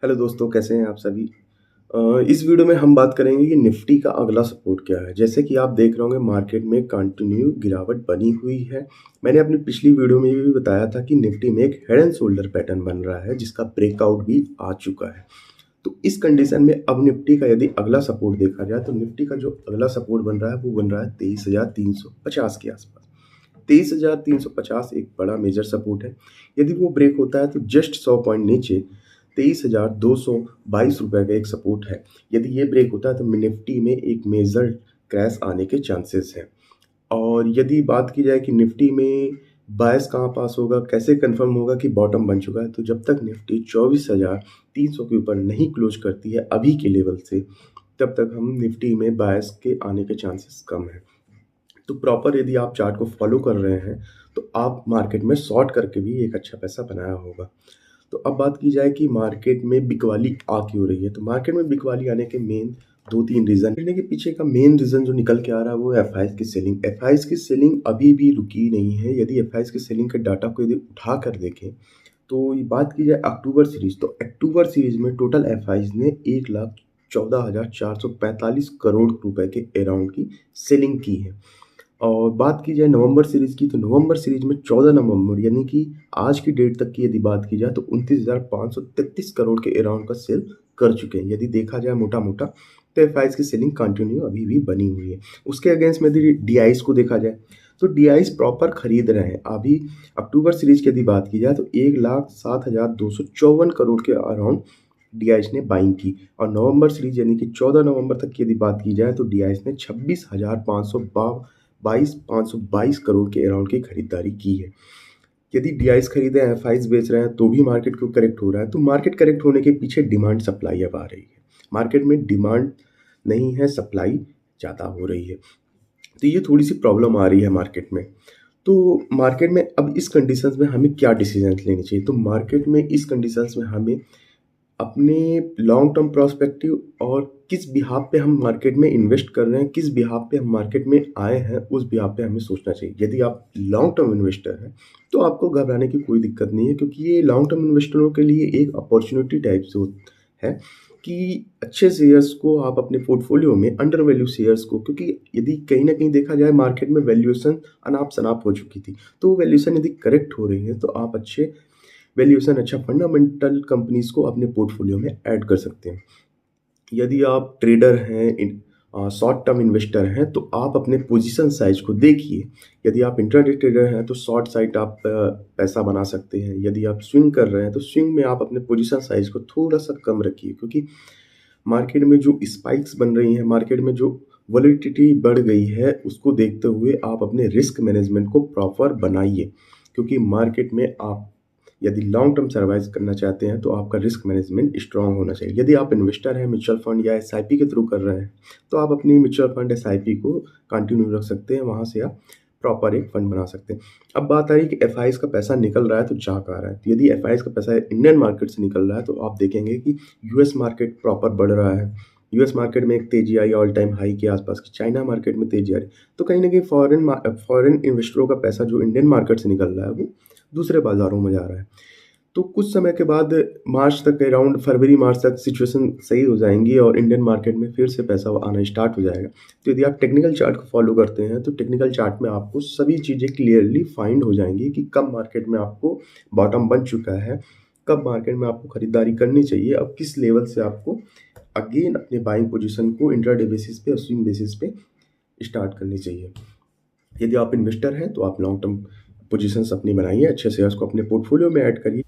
Hello दोस्तों, कैसे हैं आप सभी? इस वीडियो में हम बात करेंगे कि निफ्टी का अगला सपोर्ट क्या है। जैसे कि आप देख रहे होंगे मार्केट में कंटिन्यू गिरावट बनी हुई है। मैंने अपनी पिछली वीडियो में भी बताया था कि निफ्टी में एक हेड एंड शोल्डर पैटर्न बन रहा है जिसका ब्रेकआउट भी आ चुका है। तो इस कंडीशन में अब निफ्टी का यदि अगला सपोर्ट देखा जाए तो निफ्टी का जो अगला सपोर्ट बन रहा है वो बन रहा है 23,350 के आसपास। 23,350 एक बड़ा मेजर सपोर्ट है। यदि वो ब्रेक होता है तो जस्ट 100 पॉइंट नीचे 23,222 रुपये का एक सपोर्ट है। यदि ये ब्रेक होता है तो निफ्टी में एक मेजर क्रैश आने के चांसेस हैं। और यदि बात की जाए कि निफ्टी में बायस कहाँ पास होगा, कैसे कंफर्म होगा कि बॉटम बन चुका है, तो जब तक निफ्टी 24,300 के ऊपर नहीं क्लोज करती है अभी के लेवल से, तब तक हम निफ्टी में बायस के आने के चांसेस कम हैं। तो प्रॉपर यदि आप चार्ट को फॉलो कर रहे हैं तो आप मार्केट में शॉर्ट करके भी एक अच्छा पैसा बनाया होगा। तो अब बात की जाए कि मार्केट में बिकवाली आ क्यों रही है, तो मार्केट में बिकवाली आने के मेन 2-3 रीज़न गिरने के पीछे का मेन रीज़न जो निकल के आ रहा है वो है एफआईज की सेलिंग। एफआईज की सेलिंग अभी भी रुकी नहीं है। यदि एफआईज की सेलिंग के डाटा को यदि उठा कर देखें तो ये बात की जाए अक्टूबर सीरीज, तो अक्टूबर सीरीज में टोटल एफआईज ने 1,14,445 करोड़ रुपए के अराउंड की सेलिंग की है। और बात की जाए नवंबर सीरीज़ की, तो नवंबर सीरीज़ में 14 नवंबर यानी कि आज की डेट तक की यदि बात की जाए तो 29,533 करोड़ के अराउंड का सेल कर चुके हैं। यदि देखा जाए मोटा-मोटा तो एफआईज़ की सेलिंग कंटिन्यू अभी भी बनी हुई है। उसके अगेंस्ट में यदि डीआईज़ को देखा जाए तो डीआईज़ प्रॉपर खरीद रहे हैं। अभी अक्टूबर सीरीज़ की यदि बात की जाए तो 1,07,254 करोड़ के अराउंड डीआईज़ ने बाइंग की। और नवंबर सीरीज़ यानी कि 14 नवंबर तक की यदि बात की जाए तो डीआईज़ ने 26,522 करोड़ के अराउंड की खरीदारी की है। यदि डीआईज़ खरीदे हैं, एफआईज़ बेच रहे हैं तो भी मार्केट क्यों करेक्ट हो रहा है? तो मार्केट करेक्ट होने के पीछे डिमांड सप्लाई अब आ रही है। मार्केट में डिमांड नहीं है, सप्लाई ज़्यादा हो रही है। तो ये थोड़ी-सी प्रॉब्लम आ रही है मार्केट में। तो मार्केट में अब इस कंडीशंस में हमें क्या डिसीज़न्स लेने चाहिए? तो मार्केट में इस कंडीशंस में हमें अपने लॉन्ग टर्म पर्सपेक्टिव और किस बिहाफ पे हम मार्केट में इन्वेस्ट कर रहे हैं, किस बिहाफ पे हम मार्केट में आए हैं, उस बिहाफ पे हमें सोचना चाहिए। यदि आप लॉन्ग टर्म इन्वेस्टर हैं, तो आपको घबराने की कोई दिक्कत नहीं है, क्योंकि ये लॉन्ग टर्म इन्वेस्टरों के लिए एक अपॉर्चुनिटी टाइप से है कि अच्छे शेयर्स को आप अपने पोर्टफोलियो में अंडर वैल्यू शेयर्स को, क्योंकि यदि कहीं ना कहीं देखा जाए मार्केट में वैल्यूएशन अनाप शनाप हो चुकी थी, तो वैल्यूएशन यदि करेक्ट हो रही है तो आप अच्छे वैल्यूएशन, अच्छा फंडामेंटल कंपनीज को अपने पोर्टफोलियो में ऐड कर सकते हैं। यदि आप ट्रेडर हैं, शॉर्ट टर्म इन्वेस्टर हैं, तो आप अपने पोजीशन साइज को देखिए। यदि आप इंट्राडे ट्रेडर हैं तो शॉर्ट साइड आप पैसा बना सकते हैं। यदि आप स्विंग कर रहे हैं तो स्विंग में आप अपने पोजीशन साइज को थोड़ा सा कम रखिए, क्योंकि मार्केट में जो स्पाइक्स बन रही हैं, मार्केट में जो वॉलेटिलिटी बढ़ गई है, उसको देखते हुए आप अपने रिस्क मैनेजमेंट को प्रॉपर बनाइए। क्योंकि मार्केट में आप यदि लॉन्ग टर्म सर्वाइव करना चाहते हैं तो आपका रिस्क मैनेजमेंट स्ट्रांग होना चाहिए। यदि आप इन्वेस्टर हैं, म्यूचुअल फंड या एसआईपी के थ्रू कर रहे हैं, तो आप अपनी म्यूचुअल फंड एसआईपी को कंटिन्यू रख सकते हैं, वहाँ से आप प्रॉपर एक फंड बना सकते हैं। अब बात आ रही है कि एफआईज का पैसा निकल रहा है तो जा कहाँ रहा है। तो यदि एफआईज का पैसा इंडियन मार्केट से निकल रहा है तो आप देखेंगे कि यूएस मार्केट प्रॉपर बढ़ रहा है। यूएस मार्केट में एक तेजी आई ऑल टाइम हाई के आसपास की, चाइना मार्केट में तेजी आ रही। तो कहीं ना कहीं फॉरेन इन्वेस्टरों का पैसा जो इंडियन मार्केट से निकल रहा है वो दूसरे बाजारों में जा रहा है। तो कुछ समय के बाद मार्च तक, अराउंड फरवरी मार्च तक सिचुएशन सही हो जाएंगी और इंडियन मार्केट में फिर से पैसा आना स्टार्ट हो जाएगा। तो यदि आप टेक्निकल चार्ट को फॉलो करते हैं तो टेक्निकल चार्ट में आपको सभी चीज़ें क्लियरली फाइंड हो जाएंगी कि कब मार्केट में आपको बॉटम बन चुका है, कब मार्केट में आपको खरीदारी करनी चाहिए, अब किस लेवल से आपको अगेन अपने बाइंग पोजीशन को इंट्राडे बेसिस पे और स्विंग बेसिस पे स्टार्ट करनी चाहिए। यदि आप इन्वेस्टर हैं तो आप लॉन्ग टर्म पोजीशंस अपनी बनाइए, अच्छे शेयर्स को अपने पोर्टफोलियो में ऐड करिए।